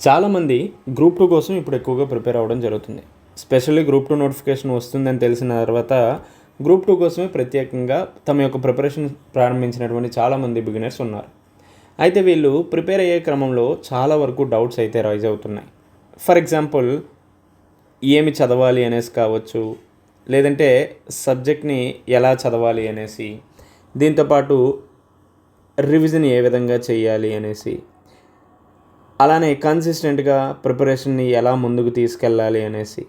చాలామంది గ్రూప్ 2 కోసం ఇప్పుడు ఎక్కువగా ప్రిపేర్ అవ్వడం జరుగుతుంది. స్పెషల్లీ గ్రూప్ 2 నోటిఫికేషన్ వస్తుందని తెలిసిన తర్వాత గ్రూప్ 2 కోసమే ప్రత్యేకంగా తమ యొక్క ప్రిపరేషన్ ప్రారంభించినటువంటి చాలామంది బిగినర్స్ ఉన్నారు. అయితే వీళ్ళు ప్రిపేర్ అయ్యే క్రమంలో చాలా వరకు డౌట్స్ అయితే రైజ్ అవుతున్నాయి. ఫర్ ఎగ్జాంపుల్, ఏమి చదవాలి అనేసి కావచ్చు, లేదంటే సబ్జెక్ట్ని ఎలా చదవాలి అనేసి, దీంతోపాటు రివిజన్ ఏ విధంగా చేయాలి అనేసి, అలానే కన్సిస్టెంట్గా ప్రిపరేషన్ని ఎలా ముందుకు తీసుకెళ్ళాలి అనేసి,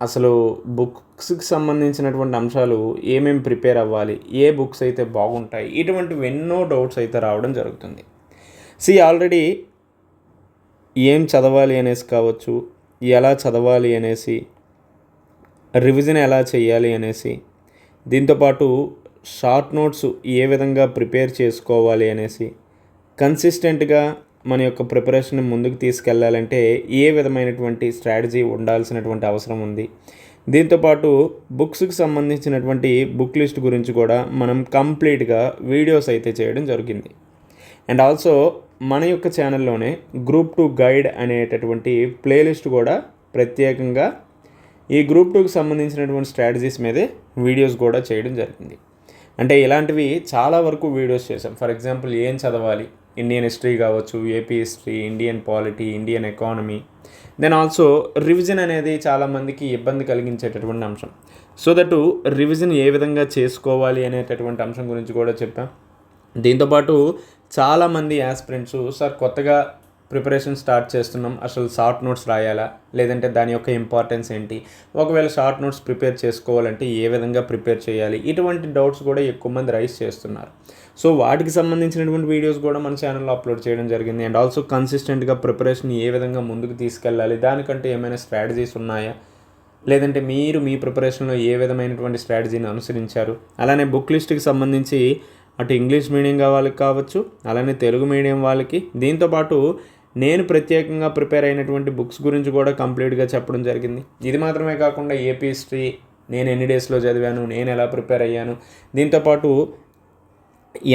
అసలు బుక్స్కి సంబంధించినటువంటి అంశాలు ఏమేమి ప్రిపేర్ అవ్వాలి, ఏ బుక్స్ అయితే బాగుంటాయి, ఇటువంటివి ఎన్నో డౌట్స్ అయితే రావడం జరుగుతుంది. ఆల్రెడీ ఏం చదవాలి అనేసి కావచ్చు, ఎలా చదవాలి అనేసి, రివిజన్ ఎలా చేయాలి అనేసి, దీంతోపాటు షార్ట్ నోట్స్ ఏ విధంగా ప్రిపేర్ చేసుకోవాలి అనేసి, కన్సిస్టెంట్గా మన యొక్క ప్రిపరేషన్ ముందుకు తీసుకెళ్లాలంటే ఏ విధమైనటువంటి స్ట్రాటజీ ఉండాల్సినటువంటి అవసరం ఉంది. దీంతోపాటు బుక్స్కి సంబంధించినటువంటి బుక్ లిస్ట్ గురించి కూడా మనం కంప్లీట్గా వీడియోస్ అయితే చేయడం జరిగింది. అండ్ ఆల్సో మన యొక్క ఛానల్లోనే గ్రూప్ 2 గైడ్ అనేటటువంటి ప్లేలిస్ట్ కూడా ప్రత్యేకంగా ఈ గ్రూప్ 2కి సంబంధించినటువంటి స్ట్రాటజీస్ మీదే వీడియోస్ కూడా చేయడం జరిగింది. అంటే ఇలాంటివి చాలా వరకు వీడియోస్ చేసాం. ఫర్ ఎగ్జాంపుల్, ఏం చదవాలి, ఇండియన్ హిస్టరీ కావచ్చు, AP history, Indian polity, Indian economy, then also revision అనేది చాలామందికి ఇబ్బంది కలిగించేటటువంటి అంశం. సో దట్ రివిజన్ ఏ విధంగా చేసుకోవాలి అనేటటువంటి అంశం గురించి కూడా చెప్పాం. దీంతోపాటు చాలామంది యాస్పిరెంట్స్, సార్ కొత్తగా ప్రిపరేషన్ స్టార్ట్ చేస్తున్నాం, అసలు షార్ట్ నోట్స్ రాయాలా, లేదంటే దాని యొక్క ఇంపార్టెన్స్ ఏంటి, ఒకవేళ షార్ట్ నోట్స్ ప్రిపేర్ చేసుకోవాలంటే ఏ విధంగా ప్రిపేర్ చేయాలి, ఇటువంటి డౌట్స్ కూడా ఎక్కువ మంది రైజ్ చేస్తున్నారు. సో వాటికి సంబంధించినటువంటి వీడియోస్ కూడా మన ఛానల్లో అప్లోడ్ చేయడం జరిగింది. అండ్ ఆల్సో కన్సిస్టెంట్గా ప్రిపరేషన్ ఏ విధంగా ముందుకు తీసుకెళ్ళాలి, దానికంటే ఏమైనా స్ట్రాటజీస్ ఉన్నాయా, లేదంటే మీరు మీ ప్రిపరేషన్లో ఏ విధమైనటువంటి స్ట్రాటజీని అనుసరించారు, అలానే బుక్ లిస్ట్కి సంబంధించి అటు ఇంగ్లీష్ మీడియం వాళ్ళకి కావచ్చు, అలానే తెలుగు మీడియం వాళ్ళకి, దీంతోపాటు నేను ప్రత్యేకంగా ప్రిపేర్ అయినటువంటి బుక్స్ గురించి కూడా కంప్లీట్గా చెప్పడం జరిగింది. ఇది మాత్రమే కాకుండా ఏపీ హిస్టరీ నేను ఎన్ని డేస్లో చదివాను, నేను ఎలా ప్రిపేర్ అయ్యాను, దీంతోపాటు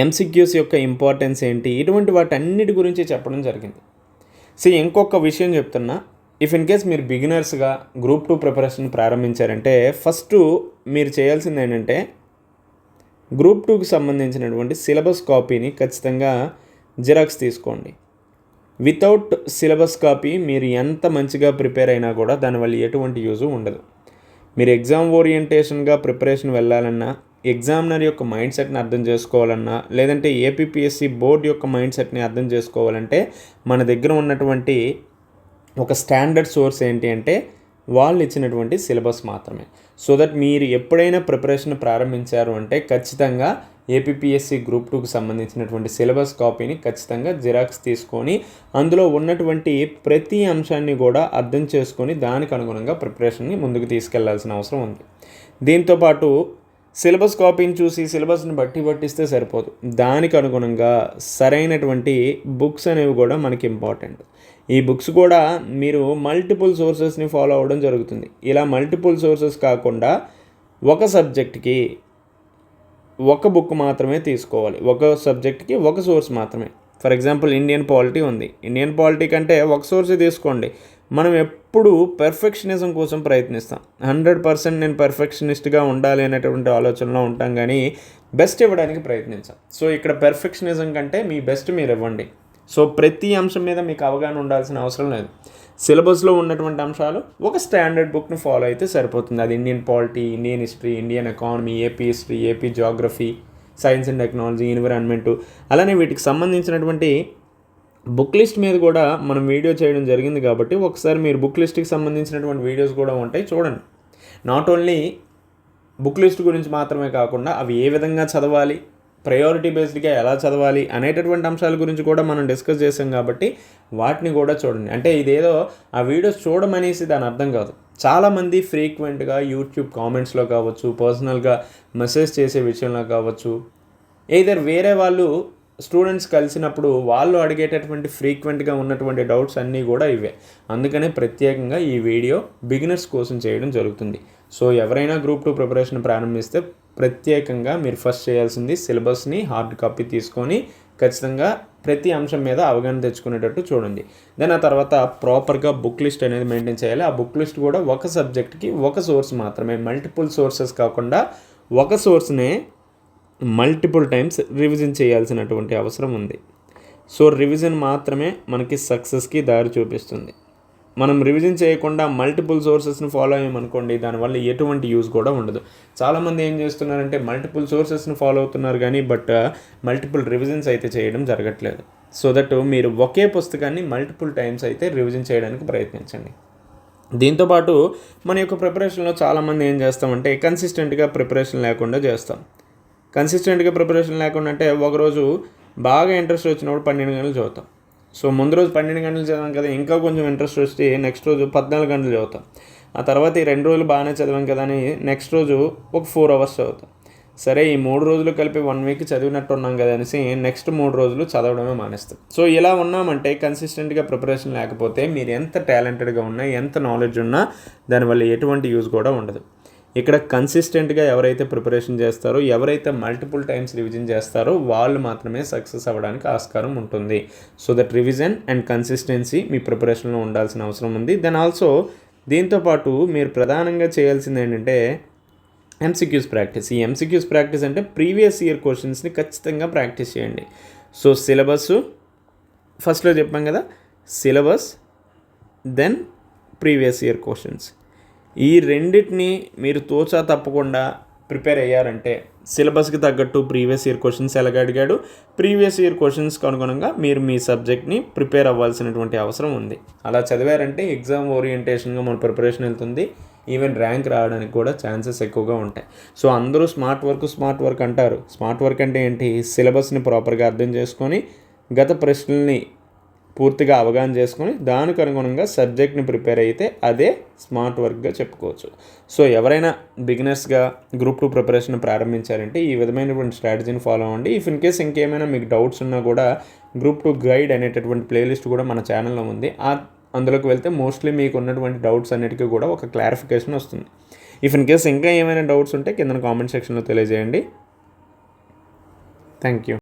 ఎంసీక్యూస్ యొక్క ఇంపార్టెన్స్ ఏంటి, ఇటువంటి వాటన్నిటి గురించి చెప్పడం జరిగింది. ఇంకొక విషయం చెప్తున్నా, ఇఫ్ ఇన్ కేస్ మీరు బిగినర్స్గా గ్రూప్ 2 ప్రిపరేషన్ ప్రారంభించారంటే ఫస్ట్ మీరు చేయాల్సింది ఏంటంటే గ్రూప్ 2కి సంబంధించినటువంటి సిలబస్ కాపీని ఖచ్చితంగా జిరాక్స్ తీసుకోండి. వితౌట్ సిలబస్ కాపీ మీరు ఎంత మంచిగా ప్రిపేర్ అయినా కూడా దానివల్ల ఎటువంటి యూజు ఉండదు. మీరు ఎగ్జామ్ ఓరియంటేషన్గా ప్రిపరేషన్ వెళ్ళాలన్నా, ఎగ్జామినర్ యొక్క మైండ్ సెట్ని అర్థం చేసుకోవాలన్నా, లేదంటే ఏపీపీఎస్సీ బోర్డు యొక్క మైండ్ సెట్ని అర్థం చేసుకోవాలంటే మన దగ్గర ఉన్నటువంటి ఒక స్టాండర్డ్ సోర్స్ ఏంటి అంటే వాళ్ళు ఇచ్చినటువంటి సిలబస్ మాత్రమే. సో దట్ మీరు ఎప్పుడైనా ప్రిపరేషన్ ప్రారంభించారు అంటే ఖచ్చితంగా ఏపీపీఎస్సీ గ్రూప్ 2కి సంబంధించినటువంటి సిలబస్ కాపీని ఖచ్చితంగా జిరాక్స్ తీసుకొని అందులో ఉన్నటువంటి ప్రతి అంశాన్ని కూడా అర్థం చేసుకొని దానికి అనుగుణంగా ప్రిపరేషన్ని ముందుకు తీసుకెళ్లాల్సిన అవసరం ఉంది. దీంతోపాటు సిలబస్ కాపీని చూసి సిలబస్ని పట్టిస్తే సరిపోదు, దానికి అనుగుణంగా సరైనటువంటి బుక్స్ అనేవి కూడా మనకి ఇంపార్టెంట్. ఈ బుక్స్ కూడా మీరు మల్టిపుల్ సోర్సెస్ని ఫాలో అవ్వడం జరుగుతుంది. ఇలా మల్టిపుల్ సోర్సెస్ కాకుండా ఒక సబ్జెక్ట్కి ఒక బుక్ మాత్రమే తీసుకోవాలి, ఒక సబ్జెక్ట్కి ఒక సోర్స్ మాత్రమే. ఫర్ ఎగ్జాంపుల్, ఇండియన్ పాలిటీ ఉంది, ఇండియన్ పాలిటీ కంటే ఒక సోర్సే తీసుకోండి. మనం ఎప్పుడు పెర్ఫెక్షనిజం కోసం ప్రయత్నిస్తాం. 100% నేను పెర్ఫెక్షనిస్ట్గా ఉండాలి అనేటువంటి ఆలోచనలో ఉంటాం, కానీ బెస్ట్ ఇవ్వడానికి ప్రయత్నించాం. సో ఇక్కడ పెర్ఫెక్షనిజం కంటే మీ బెస్ట్ మీరు ఇవ్వండి. సో ప్రతి అంశం మీద మీకు అవగాహన ఉండాల్సిన అవసరం లేదు. సిలబస్లో ఉన్నటువంటి అంశాలు ఒక స్టాండర్డ్ బుక్ని ఫాలో అయితే సరిపోతుంది. అది Indian polity, Indian history, Indian economy, AP history, AP geography, science and technology, environment, అలానే వీటికి సంబంధించినటువంటి బుక్ లిస్ట్ మీద కూడా మనం వీడియో చేయడం జరిగింది. కాబట్టి ఒకసారి మీరు బుక్ లిస్ట్కి సంబంధించినటువంటి వీడియోస్ కూడా ఉంటాయి, చూడండి. నాట్ ఓన్లీ బుక్ లిస్ట్ గురించి మాత్రమే కాకుండా అవి ఏ విధంగా చదవాలి, ప్రయారిటీ బేస్డ్గా ఎలా చదవాలి అనేటటువంటి అంశాల గురించి కూడా మనం డిస్కస్ చేసాం. కాబట్టి వాటిని కూడా చూడండి. అంటే ఇదేదో ఆ వీడియోస్ చూడమనేసి దాని అర్థం కాదు. చాలామంది ఫ్రీక్వెంట్గా యూట్యూబ్ కామెంట్స్లో కావచ్చు, పర్సనల్గా మెసేజ్ చేసే విషయంలో కావచ్చు, ఎయిదర్ వేరే వాళ్ళు స్టూడెంట్స్ కలిసినప్పుడు వాళ్ళు అడిగేటటువంటి ఫ్రీక్వెంట్గా ఉన్నటువంటి డౌట్స్ అన్నీ కూడా ఇవే. అందుకనే ప్రత్యేకంగా ఈ వీడియో బిగినర్స్ కోసం చేయడం జరుగుతుంది. సో ఎవరైనా గ్రూప్ 2 ప్రిపరేషన్ ప్రారంభిస్తే ప్రత్యేకంగా మీరు ఫస్ట్ చేయాల్సింది సిలబస్ని హార్డ్ కాపీ తీసుకొని ఖచ్చితంగా ప్రతి అంశం మీద అవగాహన తెచ్చుకునేటట్టు చూడండి. దెన్ ఆ తర్వాత ప్రాపర్గా బుక్ లిస్ట్ అనేది మెయింటైన్ చేయాలి. ఆ బుక్ లిస్ట్ కూడా ఒక సబ్జెక్ట్కి ఒక సోర్స్ మాత్రమే, మల్టిపుల్ సోర్సెస్ కాకుండా ఒక సోర్స్నే మల్టిపుల్ టైమ్స్ రివిజన్ చేయాల్సినటువంటి అవసరం ఉంది. సో రివిజన్ మాత్రమే మనకి సక్సెస్కి దారి చూపిస్తుంది. మనం రివిజన్ చేయకుండా మల్టిపుల్ సోర్సెస్ని ఫాలో అయ్యామనుకోండి, దానివల్ల ఎటువంటి యూజ్ కూడా ఉండదు. చాలామంది ఏం చేస్తున్నారంటే మల్టిపుల్ సోర్సెస్ని ఫాలో అవుతున్నారు కానీ మల్టిపుల్ రివిజన్స్ అయితే చేయడం జరగట్లేదు. సో దట్ మీరు ఒకే పుస్తకాన్ని మల్టిపుల్ టైమ్స్ అయితే రివిజన్ చేయడానికి ప్రయత్నించండి. దీంతోపాటు మన యొక్క ప్రిపరేషన్లో చాలామంది ఏం చేస్తామంటే కన్సిస్టెంట్గా ప్రిపరేషన్ లేకుండా చేస్తాం. కన్సిస్టెంట్గా ప్రిపరేషన్ లేకుండా అంటే ఒకరోజు బాగా ఇంట్రెస్ట్ వచ్చినప్పుడు 12 గంటలు చదువుతాం. సో ముందు రోజు 12 గంటలు చదివాం కదా, ఇంకా కొంచెం ఇంట్రెస్ట్ వస్తే నెక్స్ట్ రోజు 14 గంటలు చదువుతాం. ఆ తర్వాత ఈ 2 రోజులు బాగానే చదివాం కదా అని నెక్స్ట్ రోజు ఒక 4 అవర్స్ చదువుతాం. సరే ఈ 3 రోజులు కలిపి 1 వీక్ చదివినట్టు ఉన్నాం కదా అనేసి నెక్స్ట్ 3 రోజులు చదవడమే మానేస్తాం. సో ఇలా ఉన్నామంటే కన్సిస్టెంట్గా ప్రిపరేషన్ లేకపోతే మీరు ఎంత టాలెంటెడ్గా ఉన్నా, ఎంత నాలెడ్జ్ ఉన్నా దానివల్ల ఎటువంటి యూజ్ కూడా ఉండదు. ఇక్కడ కన్సిస్టెంట్గా ఎవరైతే ప్రిపరేషన్ చేస్తారో, ఎవరైతే మల్టిపుల్ టైమ్స్ రివిజన్ చేస్తారో వాళ్ళు మాత్రమే సక్సెస్ అవ్వడానికి ఆస్కారం ఉంటుంది. So that revision and consistency మీ ప్రిపరేషన్లో ఉండాల్సిన అవసరం ఉంది. దెన్ ఆల్సో దీంతోపాటు మీరు ప్రధానంగా చేయాల్సింది ఏంటంటే ఎంసీక్యూస్ ప్రాక్టీస్. ఈ ఎంసీక్యూస్ ప్రాక్టీస్ అంటే ప్రీవియస్ ఇయర్ క్వశ్చన్స్ని ఖచ్చితంగా ప్రాక్టీస్ చేయండి. సో సిలబస్ ఫస్ట్లో చెప్పాం కదా, syllabus then previous year questions, ఈ రెండింటిని మీరు తోచా తప్పకుండా ప్రిపేర్ అయ్యారంటే సిలబస్కి తగ్గట్టు ప్రీవియస్ ఇయర్ క్వశ్చన్స్ ఎలాగ అడిగాడు, ప్రీవియస్ ఇయర్ క్వశ్చన్స్కి అనుగుణంగా మీరు మీ సబ్జెక్ట్ని ప్రిపేర్ అవ్వాల్సినటువంటి అవసరం ఉంది. అలా చదివారంటే ఎగ్జామ్ ఓరియంటేషన్గా మన ప్రిపరేషన్ వెళ్తుంది. ఈవెన్ ర్యాంక్ రావడానికి కూడా ఛాన్సెస్ ఎక్కువగా ఉంటాయి. సో అందరూ స్మార్ట్ వర్క్ అంటారు. స్మార్ట్ వర్క్ అంటే ఏంటి? సిలబస్ని ప్రాపర్గా అర్థం చేసుకొని గత ప్రశ్నల్ని పూర్తిగా అవగాహన చేసుకొని దానికి అనుగుణంగా సబ్జెక్ట్ని ప్రిపేర్ అయితే అదే స్మార్ట్ వర్క్గా చెప్పుకోవచ్చు. సో ఎవరైనా బిగినర్స్గా గ్రూప్ 2 ప్రిపరేషన్ ప్రారంభించారంటే ఈ విధమైనటువంటి స్ట్రాటజీని ఫాలో అవ్వండి. ఇఫ్ ఇన్ కేస్ ఇంకేమైనా మీకు డౌట్స్ ఉన్నా కూడా గ్రూప్ 2 గైడ్ అనేటటువంటి ప్లేలిస్ట్ కూడా మన ఛానల్లో ఉంది. అందులోకి వెళ్తే మోస్ట్లీ మీకు ఉన్నటువంటి డౌట్స్ అన్నిటికీ కూడా ఒక క్లారిఫికేషన్ వస్తుంది. ఇఫ్ ఇన్ కేస్ ఇంకా ఏమైనా డౌట్స్ ఉంటే కింద కామెంట్ సెక్షన్లో తెలియజేయండి. Thank you.